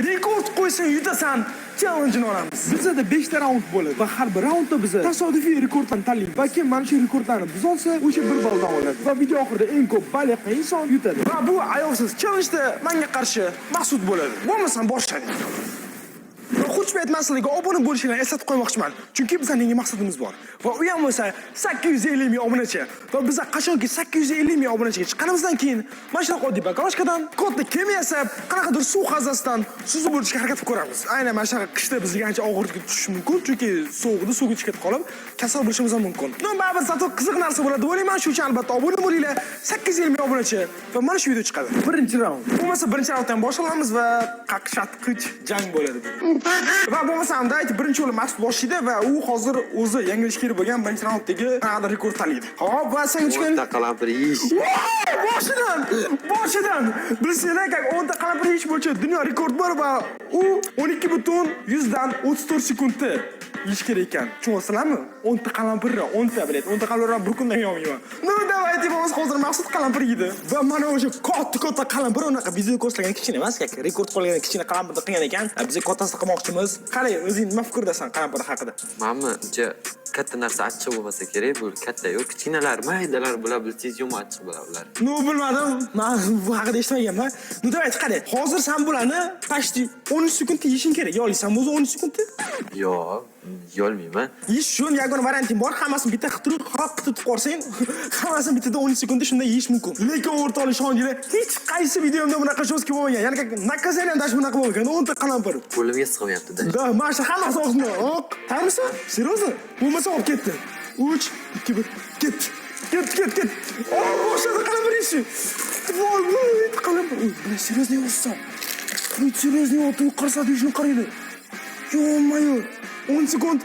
Rekord qo'ysang yutasan. Challenge-ni olamiz. Bizda 5 ta raund bo'ladi va har bir raundda biz tasodifiy rekordlarni tanlaymiz. Va kim mana shu rekordlarni buz olsa, o'sha bir balldan oladi. Va video oxirida eng ko'p ball yig'gan inson yutadi. Va bu ayovsiz challenge-da menga qarshi Maqsud bo'ladi. Bo'lmasam boshladik. Xushba aytmasligiga obuna bo'lishinglarni eslatib qo'ymoqchiman. Chunki bizning maqsadimiz bor. Va u ham bo'lsa 850 ming obunachi. Va biz qachonki 850 ming obunachiga chiqqanimizdan keyin mana shunaqa oddiy bakalashkadan katta kema yasab, qanaqadir suv hazasidan suzib o'tishga harakat qilib ko'ramiz. Aynan mana shunaqa qishda bizga ancha og'irlikka tushishi mumkin, chunki sovuqda suvga tushib ketib qolib, kasal bo'lishimiz ham mumkin. Baribir zato qiziq narsa bo'ladi deb o'ylayman. Shuning uchun albatta obuna bo'linglar. 850 ming obunachi va mana shu video chiqadi. Birinchi raund. Bo'lmasa birinchi raunddan boshlaymiz va qaqshatqich jang bo'ladi. Va bo'lmasam da birinchi yo'li Maqsud boshlaydi va u hozir o'zi yanglish kerak bo'lgan birinchi raunddagi qanaqadir rekord tanlaydi. Xo'p, va sen uchun 10 ta qalampir yeyish. Boshidan bilsanglar, 10 ta qalampir yeyish bo'yicha dunyo rekord bor va u 12,100 sekundda yeyish kerak ekan. Tushunasizlarmi? 10 ta qalampirni 10 ta biladi. 10 ta qalampir bir kundan yo'mayman. Давайте bo'lmasa hozir Maqsud qalampir yeydi. Va mana o'sha katta qalampir unaqa bizga ko'rsatilgan kichkina emas, rekord qilgan kichkina qalampirni qilgan ekan. Biz kattasini qilmoqchimiz. Qarang, o'zing nima fikrdasan qalampir haqida? Menimcha katta narsa achchiq bo'lmasa kerak, bu katta yo'q, kichkinalar, maydalar bular bilsangiz yomon achchiq bo'ladi ular. Bilmadim. Men bu haqida eshitmaganman. Давайте qarang. Hozir sen bularni почти 13 sekundda yeyishing kerak. Yo'laysan o'zi 13 sekundda? Yo'q, yeyolmayman. Yeyish uchun yagona varianting bor. Hammasini bitta qilib turib, xarob qilib qo'rsang, hammasini bittada 13 sekundda shunda yeyish mumkin. Lekin o'rtoqlar ishoninglar, hech qaysi videomda bunaqa jo'ski bo'lmagan. Ya'ni nakazani ham dash bunaqa bo'lgan. 10 ta qalampir. Qo'limga sig'mayapti-da. Da, mana shu hammasi og'zimda. Tamisa? Seriously? Bo'lmasa olib ketdi. 3, 2, 1, ket. Boshida qalampir yeyish. Voy, qalampir. Buni seriously o'zsan. Bu seriously o'tib qarsa deyishni qaraydi. Yo-mayo. 10 sekund.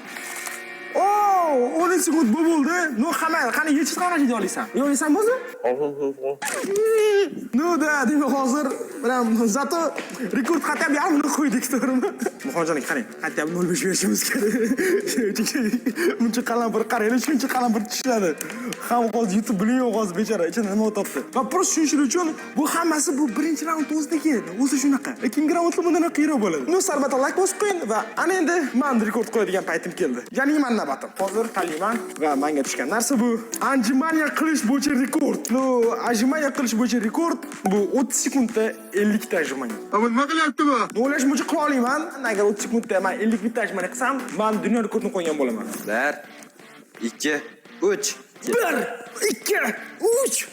10 sekund bu bo'ldi. Qani yechish qanaqa yo'laysan? Yo'laysan o'zi? Da, demak hozir bilan zato rekord qat'iyat yarmini qo'ydik, to'g'rimi? Muxojonik qarang, qat'iyat 0.5 berishimiz kerak. Buncha qalampir qaranglar, shuncha qalampir tishladi. Ham hozir YouTube bilmayman hozir bechora ichida nima o'tibdi. Va prosta tushunish uchun bu hammasi bu birinchi raund o'zidagi, o'zi shunaqa. Ikkinchi raundda bundan qiyiroq bo'ladi. Albatta like bosib qo'ying va ana endi men rekord qo'yadigan paytim keldi. Ya'ni men navbatim. Hozir tanlayman va menga tushgan narsa bu anjimaniya qilish bo'yicha rekord. Ajimaniya qilish bo'yicha rekord bu 30 sekundda 50 ta ajimaniya. Nima qilyapti bu? O'ylash bo'yicha qila olaman. Agar 30 sekundda men 50 ta ajimaniya qilsam, men dunyo rekordini qo'ygan bo'laman. 1 2 3 1 2 3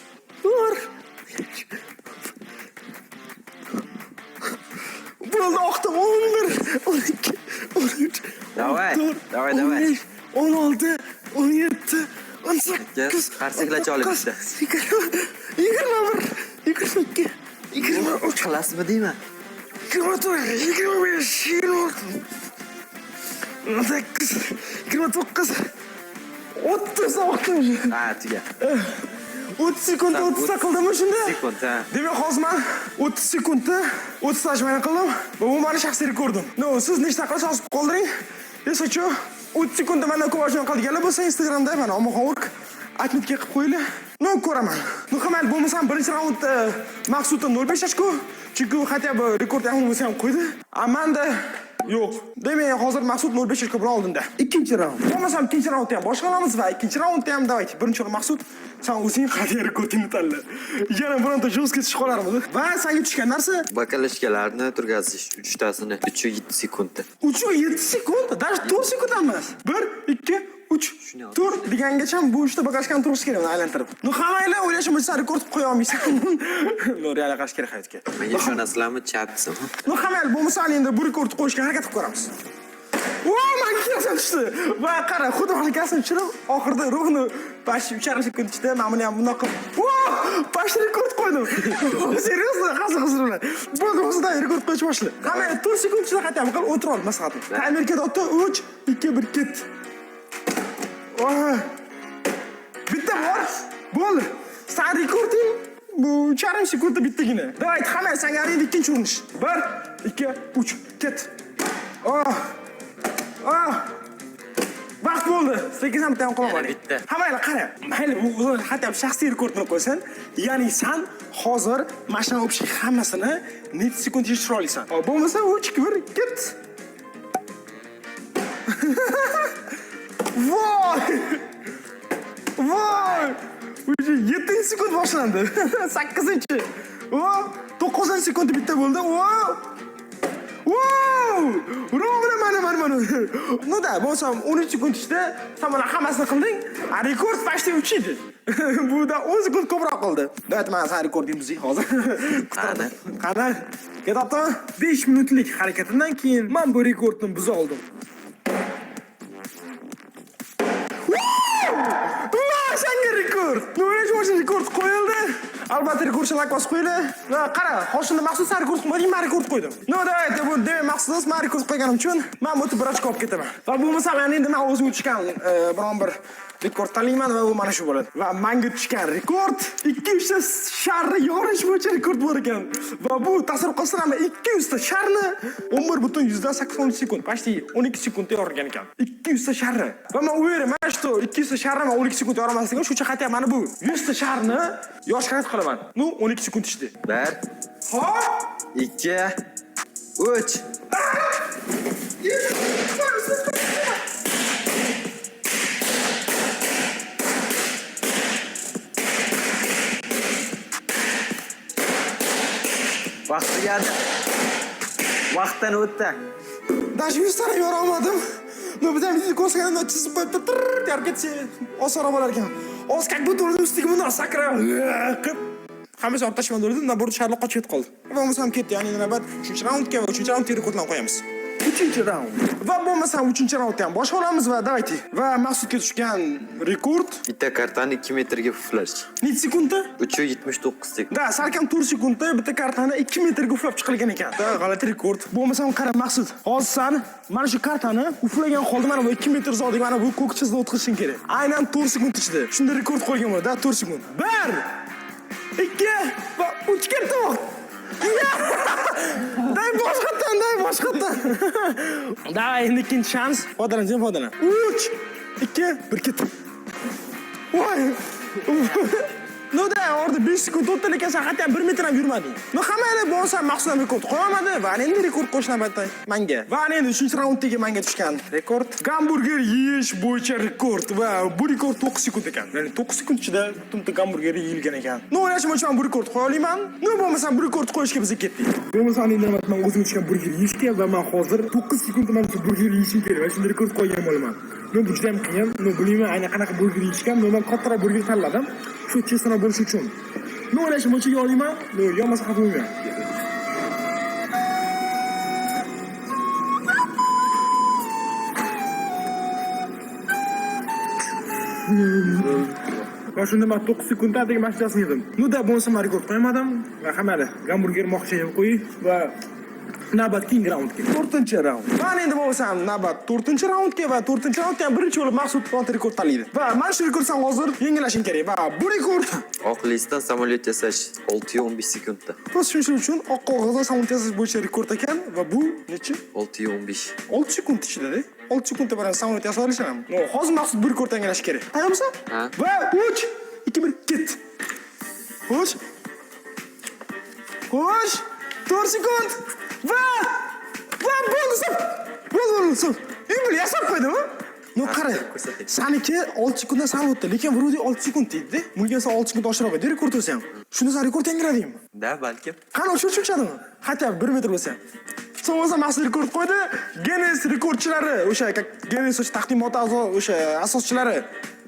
Bo'ldi, oqdim 11 12 13 Давай. 16 17 18 qarsiklacha olib bitta. 21 22 23 Qilasizmi deyman? 24 25 26 29 30 Ha, tuga. 30 sekundda 30 ta qildimmi shunda? Sekund, ha. Demak, hozir men 30 sekundda 30 ta ajmani qildim. Bu meni shaxsiy rekordim. Siz nechta qilasiz yozib qoldiring. Esachu 30 sekundda mendan ko'p ajman qilganlar bo'lsa, Instagramda mana omonxonlik atmitga qilib qo'yinglar. Ko'raman. Qamal bo'lmasam birinchi raundda Maqsuddan 0.5 ochko, chunki hatto bu rekord ham bo'lsa ham qo'ydi. Amanda yo'q. Demak, hozir Maqsud 0.5 ochko bilan oldinda. Ikkinchi raund. Bo'lmasam ikkinchi raundda ham boshqalamiz va ikkinchi raundda ham davayt. Birinchi yo'l Maqsud, sen o'zing qanday rekordingni tanla. Yana bironta jo'ska tish qolarmiz. Va senga tushgan narsa Bakalashkalarni turg'azish 3 tasini 3-7 sekundda. 3-7 sekund, даже 4 sekund emas. 1 2 3 4 degangacha bu ishda bakalashkani turish kerak, uni aylantirib. Hammanglar o'ylashimcha rekord qo'ya olmaysan. Real qarash kerak hayotga. Menga ishonasizlarmi, chapsiz? Hammanglar bo'lmasa endi bu rekord qo'yishga harakat qilib ko'ramiz. Men kasam tushdi. Va qara, xudo xohlasin tushirib, oxirida rovni почти 3,5 sekund ichida men buni ham bundoq qilib, почти rekord qo'ydim. Seriously, hozir bilan. Bo'ldi, o'zida rekord qo'yish boshla. Hamma 4 sekund ichida qaytamiz, qil o'tir ol maslahatim. Timerga otdi 3 2 1 ket. Bitta bor. Bo'ldi. Sen rekording bu 3,5 sekundda bittagina. Davay, hamma senga arid ikkinchi urinish. 1 2 3 ket. Vaqt bo'ldi. Lekin ham bitta ham qolmadi. Bitta. Hammanglar qara. Mayli, bu hatto shaxsiy rekordni qo'ysan, ya'ni sen hozir mashina o'pishlik hammasini necha sekund yechira olasan. Bo'lmasa 3 2 1 ket. Voy! Voy! Уже 7 sekund boshlandi. 8-chi. O, 9-sekund bitta bo'ldi. Wow! Wow! Rovna mana. Ну да, bo'lsam 13 sekund ichida sen mana hammasini qilding. Rekord почти 3 edi. Bu da 10 sekund ko'proq qildi. Davlat men sen rekordimizni hozir. Qani? Ketapti? 5 minutlik harakatimdan keyin men bu rekordni buza oldim. Sangi rekord. Nima uchun rekord qo'yildi? Albatta rekordchilar bosib qo'ydi. Va qara, hoshimda maxsus rekord qilmadim, men rekord qo'ydim. No, davayda bu maxsus men rekord qo'yganim uchun men o'tib bir ochko olib ketaman. Va bo'lmasa men endi men o'zim tushgan biron bir rekord tanlayman va u mana shu bo'ladi. Va menga tushgan rekord 200 ta sharni yorish bo'yicha rekord bor ekan. Va bu tasavvur qilsam 200 ta sharni 11.80 sekund, почти 12 sekundda yorgan ekan. 200 ta sharni. Va men o'ylayman, mana shu 200 ta sharni 12 sekund yormasligim shuncha qaytayapman. Mana bu 100 ta sharni yoshgan qilaman. Nu 12 sekund ichida. 1 Hop, 2 3 Vaqti geldi. Vaqtdan o'tdi. Даже 100 tane yora olmadim. No, bizdan bizni ko'rsatganda chizib qo'yibdi. Terib ketsa osonroq bo'lar ekan. Oz как будто ustiga bundan sakrab. Hammasi olib tashlab o'ldi, naborda sharloq qochib qoldi. Va bo'lmasam ketdi, ya'ni navbat 3-raundga va 3-raundga rekordlarni qo'yamiz. 3-raund. Va bo'lmasam 3-raundni ham boshqa olamiz va davaydi. Va Maqsudga tushgan rekord Bitta kartani 2 metrga puflash. necha sekundda? 3.79 sekund. Da, salkam 4 sekundda bitta kartani 2 metrga uflab chiqilgan ekan. Da, g'alati rekord. Bo'lmasam qara Maqsud. Hozir sen mana shu kartani uflagan holda mana bu 2 metr uzoqdagi mana bu ko'k chizni o'tkazishing kerak. Aynan 4 sekund ichida. Shunda rekord qo'ygan bo'ladi, 4 sekund. 1 2 va 3 ketdi. Day boshqatdan. Day, endi ikkinchi shans. Foydalan. 3 2 1 ketdi. Voy. No da, orada 5 sekund o'tdi, lekin sen hatto 1 metr ham yurmading. No hammalar bo'lsa Maqsud rekord qo'yolmadi va endi rekord qo'yish navbatda menga. Va endi 3-raunddagi menga tushgan rekord gamburger yeyish bo'yicha rekord va bu rekord 9 sekund ekan. Ya'ni 9 sekund ichida tumta gamburger yeyilgan ekan. No, o'ylashim uchun bu rekord qo'ya olaman. No, bo'lmasa bu rekord qo'yishga biz ketdik. Bo'lmasa endi men o'zim tushgan burger yeyishga va men hozir 9 sekundda mana shu burger yeyishim kerak va shunday rekord qo'ygan bo'laman. Men bu juda ham qiyin. Men bilmayman aynan qanaqa burger yeyishgan. Men kattaroq burger tanladim. Shu chesana bo'lish uchun. Men o'ylashim uchun yo'layman. Men yomasa xafa bo'lmayman. Va shunda men 9 sekundadagi mashinasini yedim. Nu da bo'lsa men rekord qo'ymadim va hammada gamburger moqcha yeb qo'yib va navbat keyingi raundga. 4-raund. Va endi bo'lsam navbat 4-raundga va 4-raundda ham birinchi bo'lib Maqsud font rekord tanlaydi. Va mana shu rekorddan hozir yengillashing kerak va bu rekord Oq listdan samolyot yasash 6.15 sekundda. biz shuning uchun oq qog'ozda samolyot yasash bo'yicha rekord ekan va bu necha? 6.15. 6 sekund ichida-da. 6 sekundda bilan samolyot yasay olisham. No, hozir Maqsud bu rekord yangilash kerak. Tayyormisan? Ha. Va 3 2 1 ket. Xo'sh. 4 sekund. Va bo'ldi. Endi yasab qo'ydimi? No, qara. Saniki 6 sekunddan sal o'tdi, lekin vurudi 6 sekund deydi. Bunga 6 sekund oshiroq edi rekord o'zi ham. Shunda sen rekord yangiladingmi? Da, balkim. Qani shu tushunchadimi? Hatto 1 metr bo'lsa. So'ngra Maqsud rekord qo'ydi. Guinness rekordchilari, o'sha Guinness taqdimot o'sha asoschilari.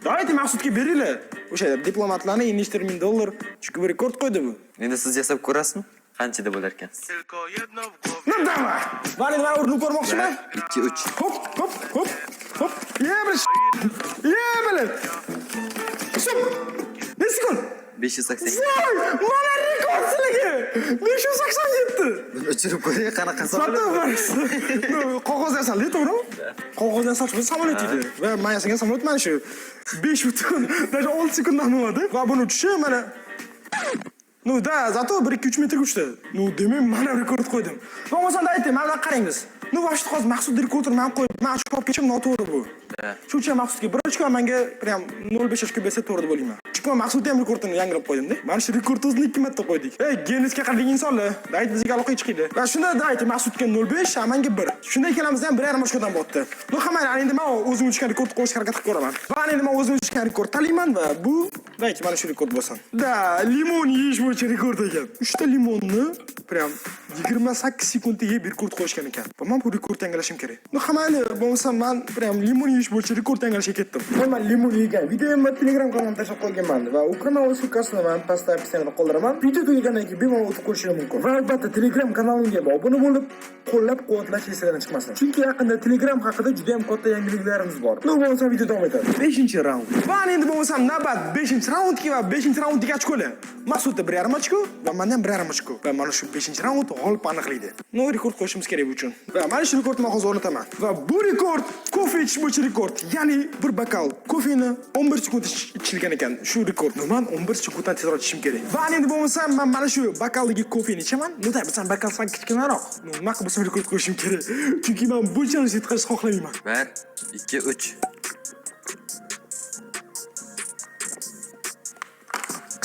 Davaydi Maqsudga beringlar. O'sha diplomatlarni $1000 chunki bu rekord qo'ydi bu. Endi siz yasab ko'rasizmi? Qanchada bo'lar ekan? No, давай. Vale, men urinib ko'rmoqchiman. 2 3. Hop. Yebele. Stop. Ne sekund? 580. Voy, mana rekordsizligi. 587. Buni o'chirib qo'ying, qanaqa Sotib No, qog'oz yasaldi, to'g'rimi? Qog'oz yasaldi, samolyot edi. Va men yasagan samolyot mana shu 5.6 sekunddan bo'ladi va buni uchishi mana No, da, zato 1-2-3 metrga uchdi. No, demak, mana rekord qo'ydim. Bo'lmasa ayting, mana qarangiz. No, vaqt hozir Maqsud rekordini men qo'yib, men shu olib ketishim noto'g'ri bu. Shu uchun Maqsudga 1 ochko, menga prям 0.5 ochko bersa to'g'ri deb o'ylayman. Chunki Maqsudni ham rekordini yangilab qo'ydim-da. Mana shu rekord o'zini 2 marta qo'ydik. Ey, Genesga qaradik insonlar. Dayt bizga aloqa chiqdi. Va shunda dayt Maqsudga 0.5, menga 1. Shunda ikkalamiz ham 1.5 ochkodan bo'tdi. Bu hamma endi men o'zim uchun rekord qo'yishga harakat qilib ko'raman. Va endi men o'zim uchun rekord tanlayman va bu dayt mana shu rekord bo'lsin. Da, limon yeyish bo'yicha rekord ekan. 3 ta limonni prям 28 sekundda yeb rekord qo'yishgan ekan. Va men bu rekord yangilashim kerak. Bu hammani bo'lmasa men prям limon yeyish bo'yicha rekord yangilashga ketdim. Men limon yegan videomni Telegram kanalimga tashlab qo'yganman va u kanal ссылкасini men pastda opsiyada qoldiraman. Video tugagandan keyin bemalol o'tib ko'rishingiz mumkin. Va albatta Telegram kanalimga obuna bo'lib, qo'llab-quvvatlash esingizdan chiqmasin. Chunki yaqinda Telegram haqida juda ham katta yangiliklarimiz bor. Bu bo'lsa video davom etadi. 5-raund. Va endi bo'lmasa navbat 5-raundga va 5-raundga ochkolar. Maqsudda 1.5 ochko va mendan 1.5 ochko. Va mana shu 5-raund g'olib aniqlaydi. No rekord qo'yishimiz kerak bu uchun. Va mana shu rekordni men hozir o'rnataman. Va bu rekord kofe ichish bo'yicha rekord. Ya'ni bir bokal kofeni 11 sekund ichilgan ekan. Shu rekord. Men 11 sekunddan tezroq ichishim kerak. Va endi bo'lmasa men mana shu bokaldagi kofeni ichaman. Nima desam bokal sal kichkinaroq. Nima qilib rekord qo'yishim kerak. Chunki men bu challenge yetkazishni xohlamayman. 1, 2, 3.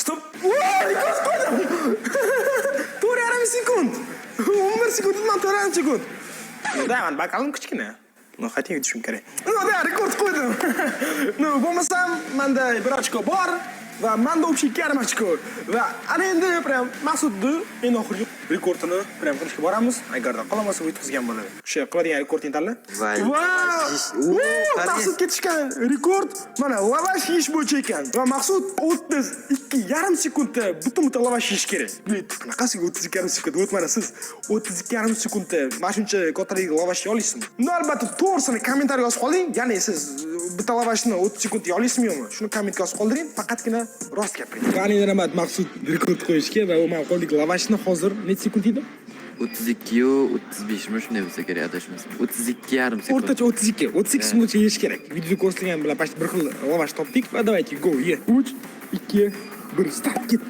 Stop. Rekord qo'ydim. 4.5 sekund. 11 sekunddan 4.5 sekund. Da, men bokalim kichkina. No, xating yutishim kerak. No, da, rekord qo'ydim. No, bo'lmasam menda 1 ochko bor va menda общий 2.5 ochko. Va ana endi prям Maqsudni eng oxirgi rekordini prям qilishga boramiz. Agarda qolamasa o'tkazgan bo'ladi. O'sha qiladigan rekordni tanla. Maqsud ketishgan rekord mana lavash yeyish bo'yicha ekan. Va Maqsud 32.5 sekundda butun lavash yeyish kerak. Qanaqasiga 32.5 sekund o'tmana siz 32.5 sekundda mana shuncha kattalik lavash olasizmi? No, albatta to'g'risini kommentariyga yozib qoling. Ya'ni siz bitta lavashni 30 sekundda olasizmi yo'qmi? Shuni kommentga yozib qoldiring, faqatgina rost gapiring. Qani rahmat Maqsud rekord qo'yishga va u men qo'ldik lavashni hozir necha sekund edi? 32 yo 35 mi shunday bo'lsa kerak adashmasam. 32.5 sekund. O'rtacha 32 sekundcha yeyish kerak. Video ko'rsatilgan bilan почти bir xil lavash topdik va давайте go ye. 3 2 1 start ket.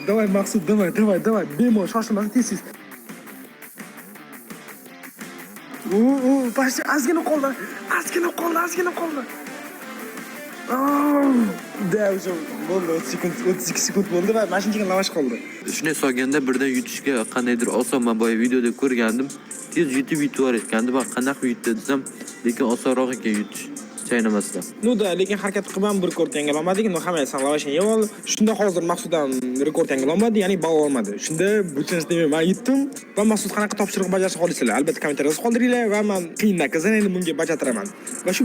Давай Maqsud, давай. Bemalol shoshilmasdan tez. Почти ozgina qoldi. Da, o'sha bo'ldi 32 sekund bo'ldi va mana shuncha lavash qoldi. Shunday solganda birdan yutishga qandaydir oson, men boya videoda ko'rgandim. Tez yutib yutar ekandi va qanaqa yutdi desam, lekin osonroq ekan yutish. Chaynamasdan. No da, lekin harakat qilib bir rekord yangilamadik. No hamma san lavashni yeb ol. Shunda hozir Maqsuddan rekord yangilanmadi, ya'ni ball olmadi. Shunda bu challenge men yutdim va Maqsud qanaqa topshiriq bajarishni xohlaysizlar? Albatta kommentariyada qoldiringlar va men qiyindan endi bunga bajartiraman. Va shu